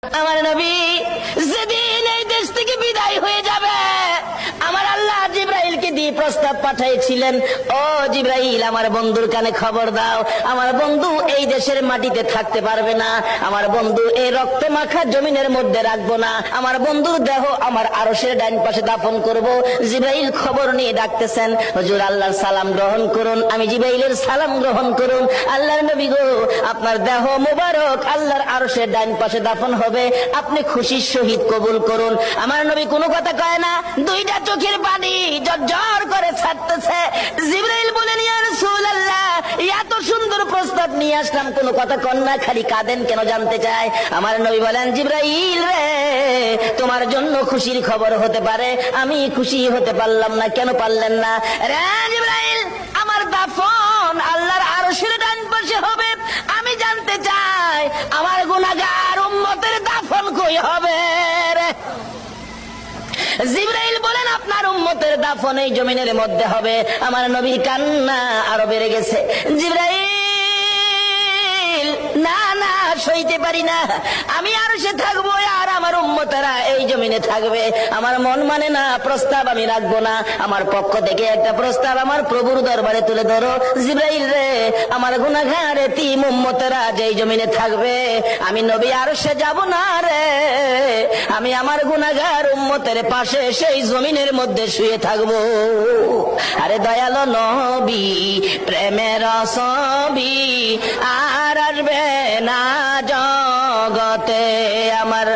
আমার নবী যেদিন এই দেশ থেকে বিদায় হয়ে যাবে, আমার আল্লাহ জিব্রাইলকে দিয়ে প্রস্তাব পাঠিয়েছিলেন, ও জিব্রাইল আমার বন্ধুর কানে খবর দাও, আমার বন্ধু এই দেশের মাটিতে থাকতে পারবে না, আমার বন্ধু এই রক্ত মাখা জমিনের মধ্যে রাখবো না, আমার বন্ধুর দেহ আমার আরশের ডান পাশে দাফন করব। জিব্রাইল খবর নিয়ে ডাকতেছেন, হুজুর আল্লাহর সালাম গ্রহণ করুন। আমি জিব্রাইলের সালাম গ্রহণ করুন। আল্লাহর নবী গো, আপনার দেহ মুবারক আল্লাহর আরশের ডান পাশে দাফন হবে, আপনি খুশির সহিত কবুল করুন। আমার নবী কোনো কথা কয় না, দুইটা চোখের পানি ঝরঝর করে ছাড়তেছে। জিবরাইল বলেন, ইয়া রাসূলুল্লাহ, এত সুন্দর প্রস্তাব নিয়ে আসলাম, কোনো কথা কন না, খালি কাঁদেন কেন জানতে চাই। আমার নবী বলেন, জিবরাইল রে, তোমার জন্য খুশির খবর হতে পারে, আমি খুশি হতে পারলাম না, কেন পারলেন না? রে জিবরাইল, আমার দাফন আল্লাহর আরশের ডান পাশে হবে, আমি জানতে চাই আমার গুনাহগার উম্মতের দাফন কই হবে রে? জিবরাইল বলেন, আপনার উম্মতের দাফন এই জমিনের মধ্যে হবে। আমার নবীর কান্না আরো বেড়ে গেছে। জিবরাইল, না না, সইতে পারি না, আমি আর সে থাকবো আর আমার উম্মতেরা এই জমিনে থাকবে, আমার মন মানে না, প্রস্তাব আমি রাখবো না, আমার পক্ষ থেকে একটা প্রস্তাব আমার প্রভুর দরবারে তুলে ধরো। জিবরাইল রে, আমার গুনাহগার এতিম উম্মতেরা যেই জমিনে থাকবে, আমি নবী আর সে যাব না রে, আমি আমার গুনাহগার উম্মতের পাশে সেই জমিনের মধ্যে শুয়ে থাকবো। আরে দয়ালো নবী, প্রেমের ছবি আর আসবে না জগতে, আমার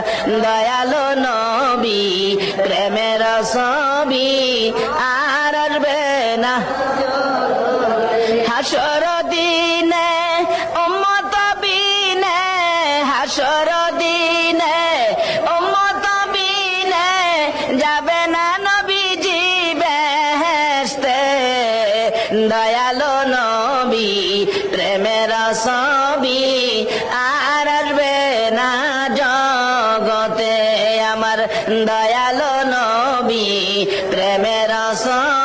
দয়ালো নবী, প্রেমের ছবি আর আসবে না। হাসর দিনে উম্মত বিনে, হাসর দিনে উম্মত বিনে যাবে না নবীজি বেহেশতে, দয়ালো নবী, প্রেমের ছবি আর আসবে না জগতে, আমার দয়ালো নবী, প্রেমের ছবি